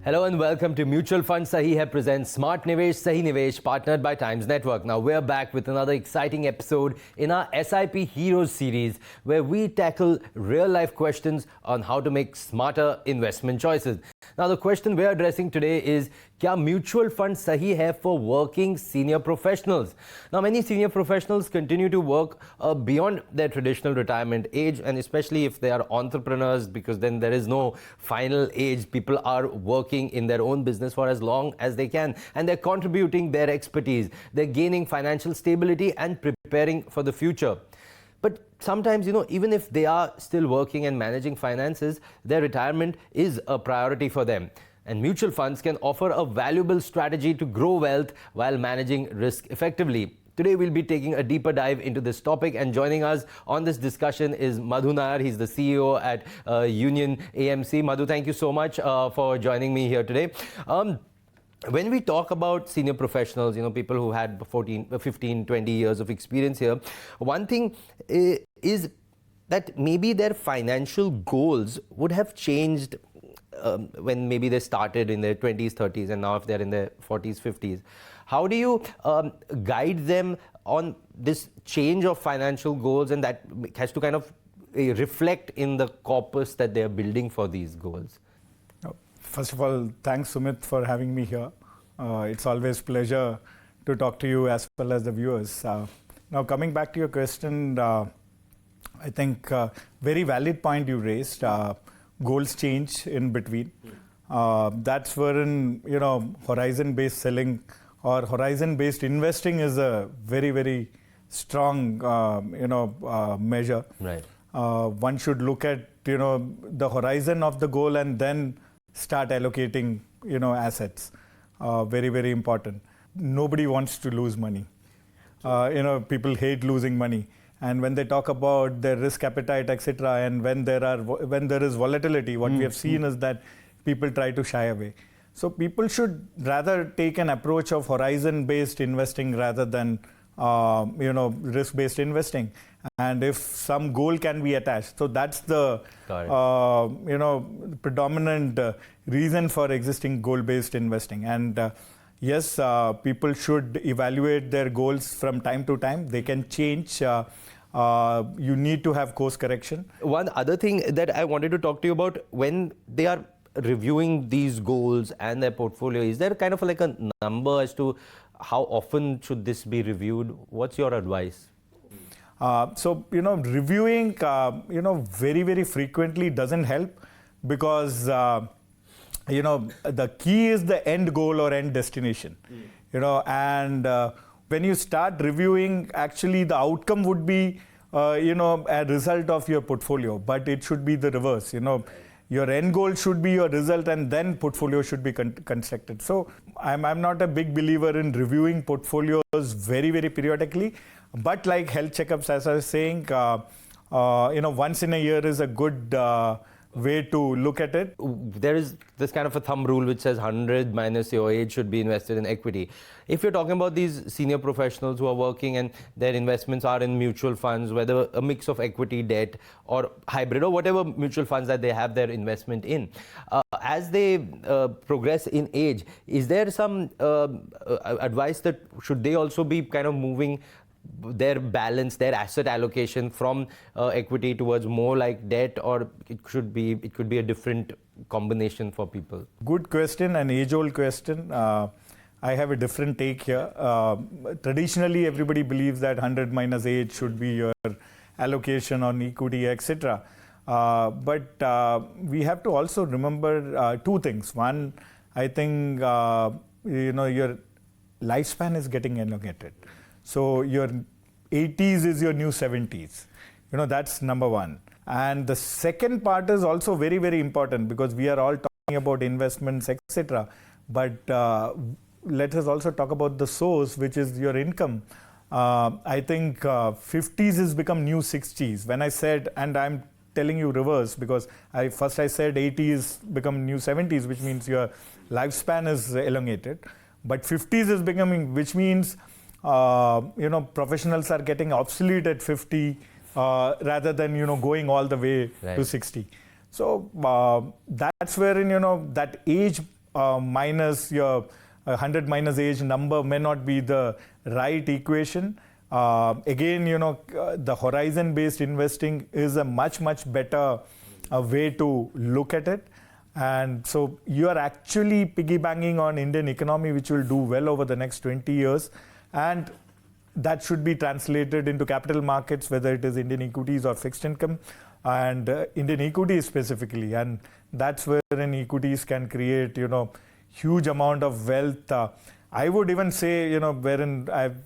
Hello and welcome to Mutual Fund Sahi Hai presents Smart Nivesh, Sahi Nivesh, partnered by Times Network. Now we're back with another exciting episode in our SIP Heroes series where we tackle real-life questions on how to make smarter investment choices. Now the question we're addressing today is, kya mutual fund sahi hai for working senior professionals? Now many senior professionals continue to work beyond their traditional retirement age, and especially if they are entrepreneurs, because then there is no final age. People are working in their own business for as long as they can, and they're contributing their expertise. They're gaining financial stability and preparing for the future. But sometimes, even if they are still working and managing finances, their retirement is a priority for them. And mutual funds can offer a valuable strategy to grow wealth while managing risk effectively. Today, we'll be taking a deeper dive into this topic, and joining us on this discussion is Madhu Nair. He's the CEO at Union AMC. Madhu, thank you so much for joining me here today. When we talk about senior professionals, people who had 15, 20 years of experience here, one thing is that maybe their financial goals would have changed when maybe they started in their 20s, 30s, and now if they're in their 40s, 50s. How do you guide them on this change of financial goals, and that has to kind of reflect in the corpus that they're building for these goals? First of all, thanks Sumit for having me here. It's always a pleasure to talk to you as well as the viewers. Now coming back to your question, I think very valid point you raised. Goals change in between. That's wherein horizon-based selling or horizon-based investing is a very, very strong measure. Right. One should look at the horizon of the goal and then start allocating assets. Very, very important. Nobody wants to lose money. People hate losing money, and when they talk about their risk appetite, etc., and when there is volatility, what we have seen is that people try to shy away. So people should rather take an approach of horizon-based investing rather than risk-based investing. And if some goal can be attached, so that's the predominant reason for existing goal-based investing. And yes, people should evaluate their goals from time to time. They can change. You need to have course correction. One other thing that I wanted to talk to you about, when they are reviewing these goals and their portfolio, is there kind of like a number as to how often should this be reviewed? What's your advice? So, reviewing, very, very frequently doesn't help, because, the key is the end goal or end destination, and when you start reviewing, actually the outcome would be, a result of your portfolio, but it should be the reverse, Your end goal should be your result, and then portfolio should be constructed. So I'm not a big believer in reviewing portfolios very, very periodically. But like health checkups, as I was saying, once in a year is a good way to look at it. There is this kind of a thumb rule which says 100 minus your age should be invested in equity. If you're talking about these senior professionals who are working and their investments are in mutual funds, whether a mix of equity, debt, or hybrid, or whatever mutual funds that they have their investment in, as they progress in age, is there some advice that should they also be kind of moving their balance, their asset allocation from equity towards more like debt, or it could be a different combination for people? Good question, an age-old question. I have a different take here. Traditionally, everybody believes that 100 minus age should be your allocation on equity, etc. But we have to also remember two things. One, I think your lifespan is getting elongated. So your 80s is your new 70s. That's number one. And the second part is also very, very important, because we are all talking about investments, etc. But let us also talk about the source, which is your income. I think 50s has become new 60s. When I said, and I'm telling you reverse, because I said 80s become new 70s, which means your lifespan is elongated. But 50s is becoming, which means professionals are getting obsolete at 50 rather than going all the way to 60. So that's wherein that age minus your 100 minus age number may not be the right equation. Again, the horizon-based investing is a much better way to look at it. And so you are actually piggy-banking on Indian economy, which will do well over the next 20 years. And that should be translated into capital markets, whether it is Indian equities or fixed income, and Indian equities specifically. And that's wherein equities can create, huge amount of wealth. I would even say, wherein I've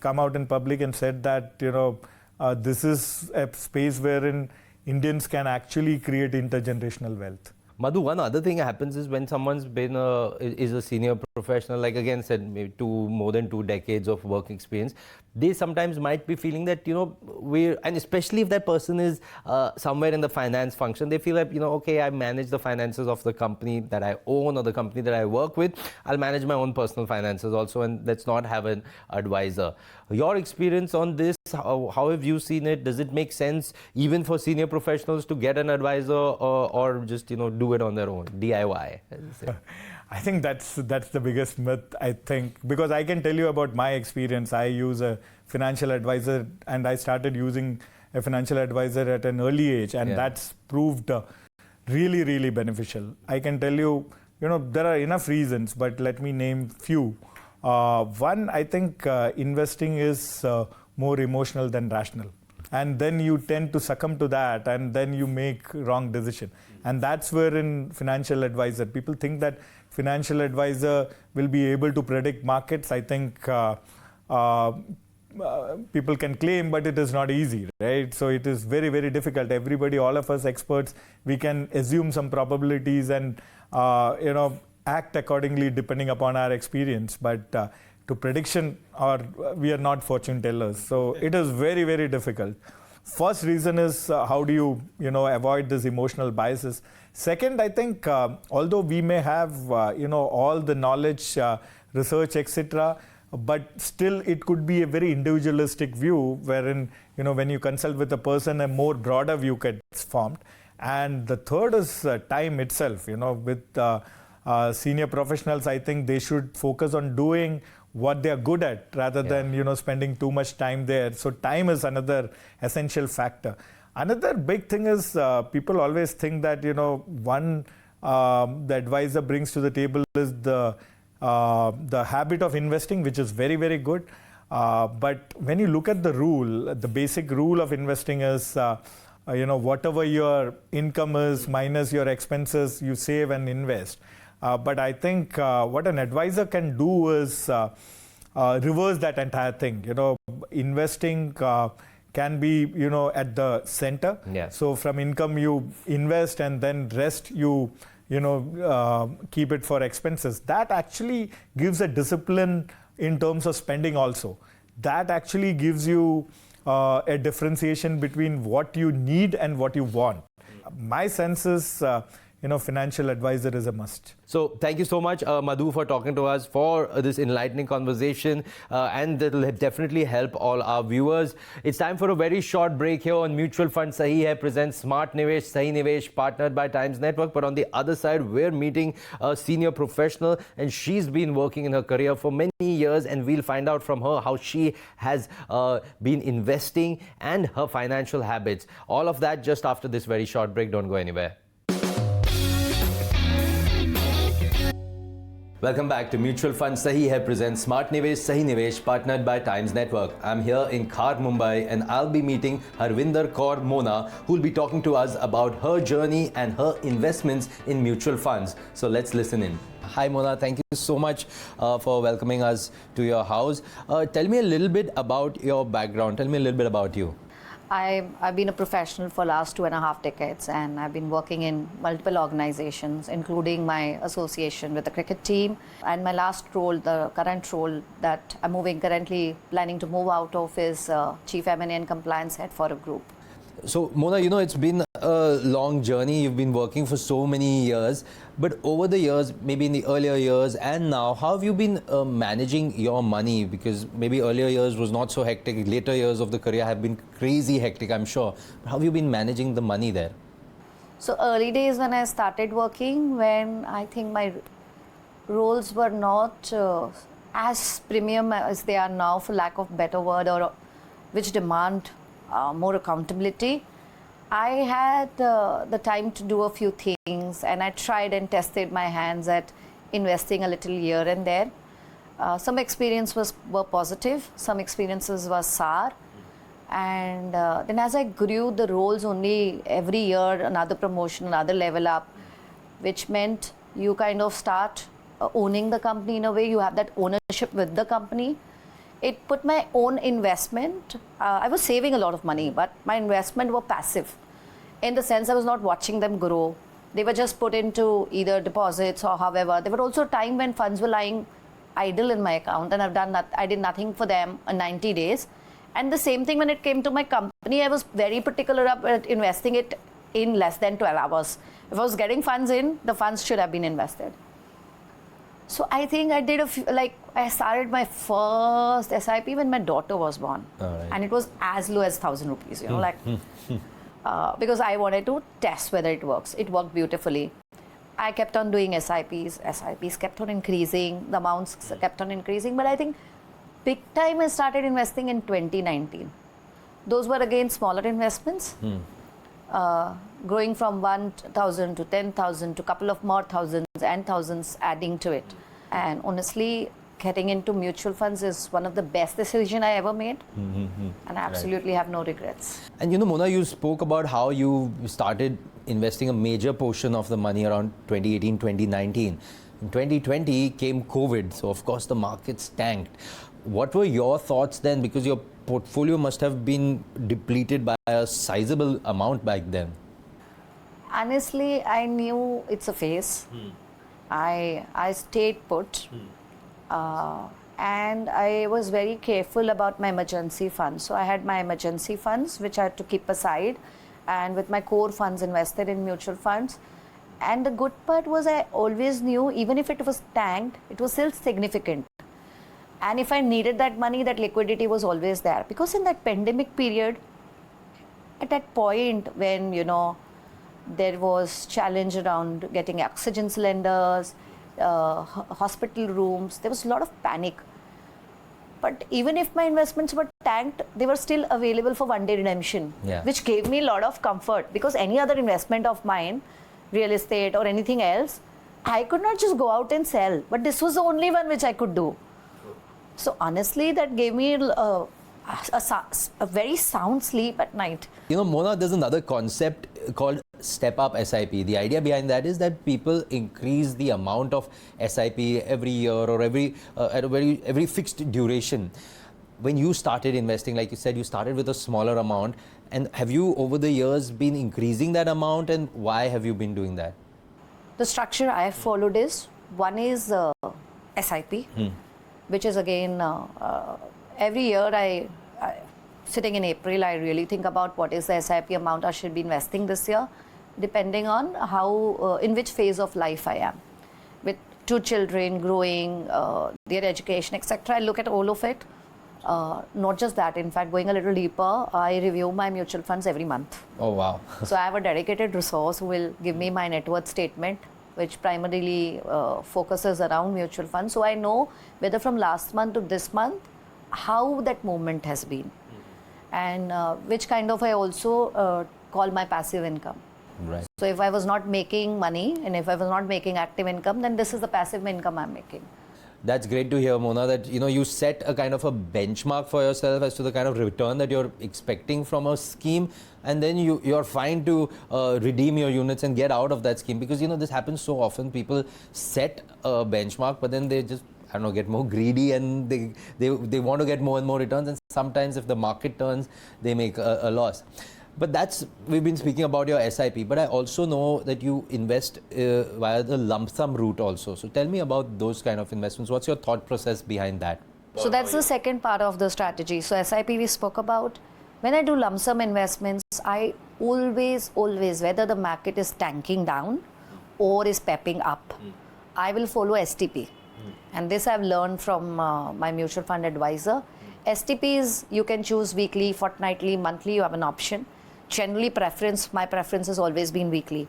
come out in public and said that, this is a space wherein Indians can actually create intergenerational wealth. Madhu, one other thing happens is when someone's been is a senior professional, like again said, maybe more than 2 decades of work experience, they sometimes might be feeling that, and especially if that person is somewhere in the finance function, they feel like, okay, I manage the finances of the company that I own or the company that I work with. I'll manage my own personal finances also, and let's not have an advisor. Your experience on this, how have you seen it? Does it make sense even for senior professionals to get an advisor or just, do it on their own, DIY, as you say? I think that's the biggest myth, I think, because I can tell you about my experience. I use a financial advisor, and I started using a financial advisor at an early age, and that's proved really beneficial. I can tell you, there are enough reasons, but let me name few. One, I think investing is more emotional than rational. And then you tend to succumb to that, and then you make wrong decision. And that's where in financial advisor, people think that financial advisor will be able to predict markets. I think people can claim, but it is not easy, right? So it is very difficult. Everybody, all of us experts, we can assume some probabilities and act accordingly depending upon our experience. But to prediction, or we are not fortune tellers. So it is very difficult. First reason is how do you avoid this emotional biases. Second, I think although we may have all the knowledge, research, etc., but still it could be a very individualistic view wherein when you consult with a person, a more broader view gets formed. And the third is time itself. With senior professionals, I think they should focus on doing what they are good at rather than spending too much time there. So time is another essential factor. Another big thing is people always think that one the advisor brings to the table is the habit of investing, which is very good. But when you look at the rule, the basic rule of investing is whatever your income is minus your expenses, you save and invest. But I think what an advisor can do is reverse that entire thing. Investing can be, at the center. Yeah. So from income you invest, and then rest you, keep it for expenses. That actually gives a discipline in terms of spending also. That actually gives you a differentiation between what you need and what you want. My sense is, financial advisor is a must. So thank you so much, Madhu, for talking to us, for this enlightening conversation, and that will definitely help all our viewers. It's time for a very short break here on Mutual Fund Sahi Hai presents Smart Nivesh, Sahi Nivesh, partnered by Times Network. But on the other side, we're meeting a senior professional, and she's been working in her career for many years, and we'll find out from her how she has been investing and her financial habits. All of that just after this very short break. Don't go anywhere. Welcome back to Mutual Fund Sahi Hai presents Smart Nivesh, Sahi Nivesh, partnered by Times Network. I'm here in Khar, Mumbai, and I'll be meeting Harvinder Kaur Mona, who'll be talking to us about her journey and her investments in mutual funds. So let's listen in. Hi Mona, thank you so much for welcoming us to your house. Tell me a little bit about your background. Tell me a little bit about you. I've been a professional for last 2.5 decades, and I've been working in multiple organizations, including my association with the cricket team. And my last role, the current role that I'm currently planning to move out of, is Chief M&A and Compliance Head for a group. So Mona, it's been a long journey. You've been working for so many years, but over the years, maybe in the earlier years and now, how have you been managing your money? Because maybe earlier years was not so hectic. Later years of the career have been crazy hectic, I'm sure. How have you been managing the money there? So early days when I started working, when I think my roles were not as premium as they are now, for lack of better word, or which demand more accountability. I had the time to do a few things, and I tried and tested my hands at investing a little here and there. Some experiences were positive, some experiences were sour. And then as I grew the roles, only every year another promotion, another level up, which meant you kind of start owning the company in a way. You have that ownership with the company. It put my own investment. I was saving a lot of money, but my investment were passive. In the sense I was not watching them grow. They were just put into either deposits or however. There were also a time when funds were lying idle in my account, and I did nothing for them in 90 days. And the same thing when it came to my company, I was very particular about investing it in less than 12 hours. If I was getting funds in, the funds should have been invested. So I think I did I started my first SIP when my daughter was born. Right. And it was as low as 1,000 rupees, because I wanted to test whether it works. It worked beautifully. I kept on doing SIPs. SIPs kept on increasing. The amounts kept on increasing. But I think big time I started investing in 2019. Those were again smaller investments, growing from 1,000 to 10,000 to a couple of more thousands and thousands adding to it. And honestly, getting into mutual funds is one of the best decisions I ever made. And I absolutely have no regrets. And Mona, you spoke about how you started investing a major portion of the money around 2018, 2019. In 2020 came COVID, so of course the markets tanked. What were your thoughts then? Because your portfolio must have been depleted by a sizable amount back then. Honestly, I knew it's a phase. I stayed put. And I was very careful about my emergency funds. So I had my emergency funds, which I had to keep aside, and with my core funds invested in mutual funds. And the good part was I always knew, even if it was tanked, it was still significant. And if I needed that money, that liquidity was always there. Because in that pandemic period, at that point when, there was challenge around getting oxygen cylinders, hospital rooms, there was a lot of panic. But even if my investments were tanked, they were still available for one-day redemption, which gave me a lot of comfort. Because any other investment of mine, real estate or anything else, I could not just go out and sell. But this was the only one which I could do. So honestly, that gave me a very sound sleep at night. Mona, there's another concept called step-up SIP. The idea behind that is that people increase the amount of SIP every year or every fixed duration. When you started investing, like you said, you started with a smaller amount. And have you, over the years, been increasing that amount, and why have you been doing that? The structure I have followed is, one is SIP, which is again, every year sitting in April, I really think about what is the SIP amount I should be investing this year, depending on how, in which phase of life I am. With 2 children growing, their education, etc., I look at all of it. Not just that, in fact, going a little deeper, I review my mutual funds every month. Oh, wow. So I have a dedicated resource who will give me my net worth statement, which primarily focuses around mutual funds. So I know whether from last month to this month, how that movement has been. And which kind of I also call my passive income. Right. So if I was not making money and if I was not making active income, then this is the passive income I'm making. That's great to hear, Mona, that you set a kind of a benchmark for yourself as to the kind of return that you're expecting from a scheme, and then you're fine to redeem your units and get out of that scheme. Because this happens so often. People set a benchmark, but then they just get more greedy, and they want to get more and more returns, and sometimes if the market turns, they make a loss. But we've been speaking about your SIP, but I also know that you invest via the lump sum route also. So tell me about those kind of investments. What's your thought process behind that? So that's the second part of the strategy. So SIP we spoke about. When I do lump sum investments, I always, whether the market is tanking down or is pepping up, I will follow STP. And this I've learned from my mutual fund advisor. STPs, you can choose weekly, fortnightly, monthly, you have an option. Generally my preference has always been weekly.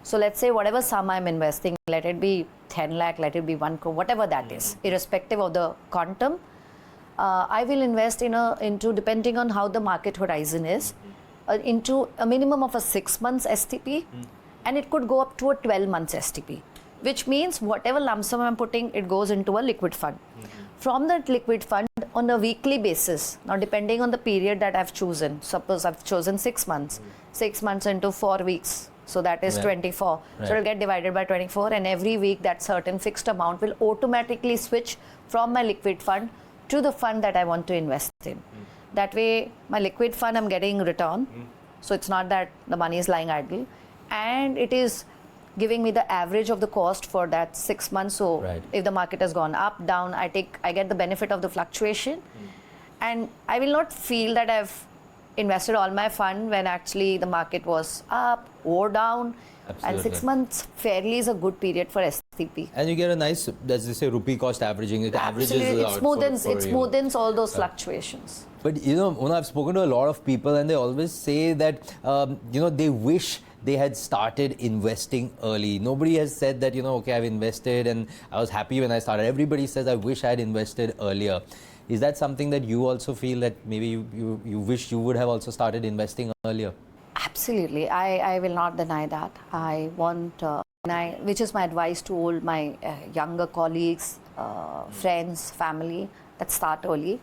So let's say whatever sum I'm investing, let it be 10 lakh, let it be 1 crore, whatever that is, irrespective of the quantum, I will invest into, depending on how the market horizon is, into a minimum of a 6 months STP, and it could go up to a 12 months STP, which means whatever lump sum I'm putting, it goes into a liquid fund. From that liquid fund, on a weekly basis, now depending on the period that I've chosen, suppose I've chosen 6 months, 6 months into 4 weeks, so that is 24. Right. So it'll get divided by 24, and every week that certain fixed amount will automatically switch from my liquid fund to the fund that I want to invest in. That way, my liquid fund, I'm getting return. So it's not that the money is lying idle, and it is giving me the average of the cost for that 6 months. So if the market has gone up, down, I get the benefit of the fluctuation, and I will not feel that I've invested all my fund when actually the market was up or down. Absolutely. And 6 months fairly is a good period for STP. And you get a nice, as they say, rupee cost averaging. It averages Absolutely, out it smoothens all those fluctuations. But Mona, I've spoken to a lot of people, and they always say that they wish they had started investing early. Nobody has said that okay, I've invested and I was happy when I started. Everybody says I wish I had invested earlier. Is that something that you also feel that maybe you wish you would have also started investing earlier? Absolutely, I will not deny that. I want, which is my advice to all my younger colleagues, friends, family, that start early.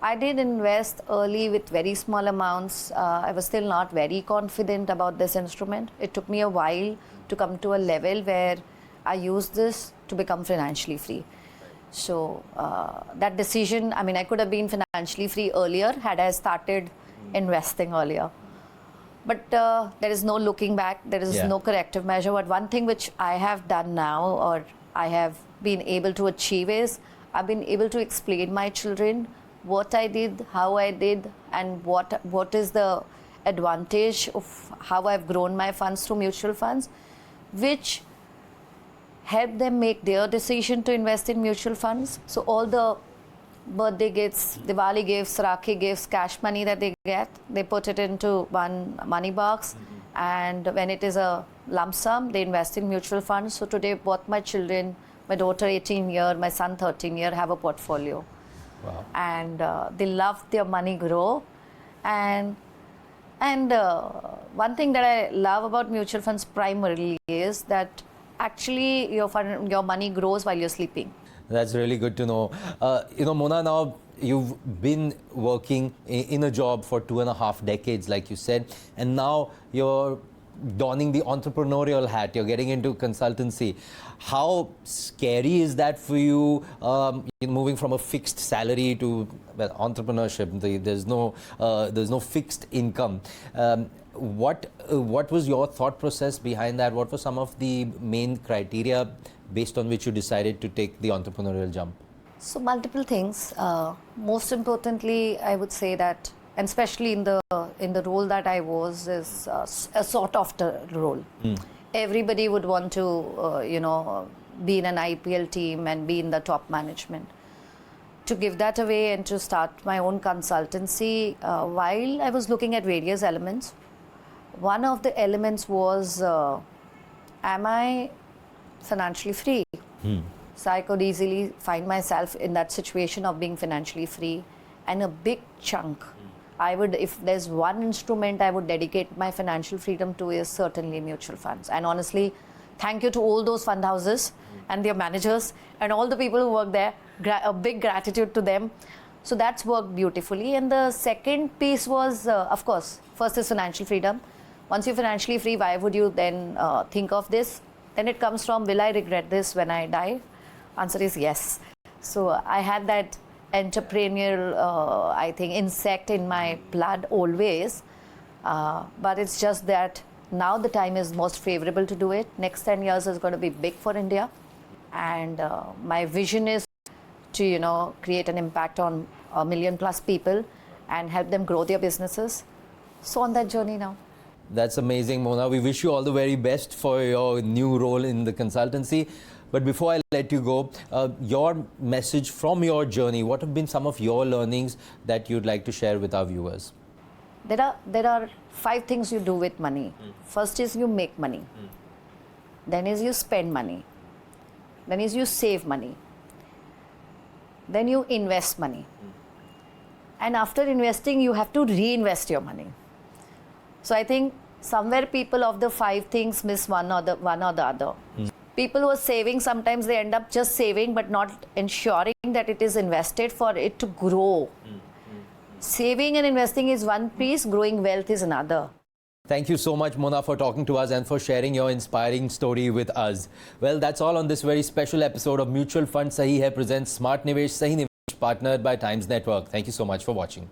I did invest early with very small amounts. I was still not very confident about this instrument. It took me a while to come to a level where I used this to become financially free. So that decision, I mean, I could have been financially free earlier had I started investing earlier. But there is no looking back, there is no corrective measure. But one thing which I have done now, or I have been able to achieve, is I've been able to explain my children what I did, how I did, and what is the advantage of how I've grown my funds through mutual funds, which help them make their decision to invest in mutual funds. So all the birthday gifts, Diwali gifts, Rakhi gifts, cash money that they get, they put it into one money box, and when it is a lump sum, they invest in mutual funds. So today both my children, my daughter 18 year, my son 13 year, have a portfolio. Wow. And they love their money grow. And one thing that I love about mutual funds primarily is that actually your money grows while you're sleeping. That's really good to know. Mona, now you've been working in a job for 2.5 decades, like you said, and now you're donning the entrepreneurial hat, you're getting into consultancy. How scary is that for you, moving from a fixed salary to entrepreneurship? There's no fixed income. What was your thought process behind that? What were some of the main criteria based on which you decided to take the entrepreneurial jump? So multiple things. Most importantly, I would say that, and especially in the role that I was, is a sought after role. Everybody would want to be in an IPL team and be in the top management. To give that away and to start my own consultancy, while I was looking at various elements, one of the elements was, am I financially free? So I could easily find myself in that situation of being financially free, and a big chunk I would, if there's one instrument I would dedicate my financial freedom to, is certainly mutual funds. And honestly, thank you to all those fund houses and their managers and all the people who work there. A big gratitude to them. So that's worked beautifully. And the second piece was, of course, first is financial freedom. Once you're financially free, why would you then think of this? Then it comes from, will I regret this when I die? Answer is yes. So I had that entrepreneurial, I think, insect in my blood always. But it's just that now the time is most favorable to do it. Next 10 years is going to be big for India. And my vision is to, create an impact on 1 million+ people and help them grow their businesses. So on that journey now. That's amazing, Mona. We wish you all the very best for your new role in the consultancy. But before I let you go, your message from your journey, what have been some of your learnings that you'd like to share with our viewers? There are 5 things you do with money. First is you make money. then is you spend money, then is you save money, then you invest money. And after investing, you have to reinvest your money. So I think somewhere people of the 5 things miss one or the other. People who are saving, sometimes they end up just saving but not ensuring that it is invested for it to grow. Saving and investing is one piece, growing wealth is another. Thank you so much, Mona, for talking to us and for sharing your inspiring story with us. Well, that's all on this very special episode of Mutual Fund Sahi Hai presents Smart Nivesh, Sahi Nivesh, partnered by Times Network. Thank you so much for watching.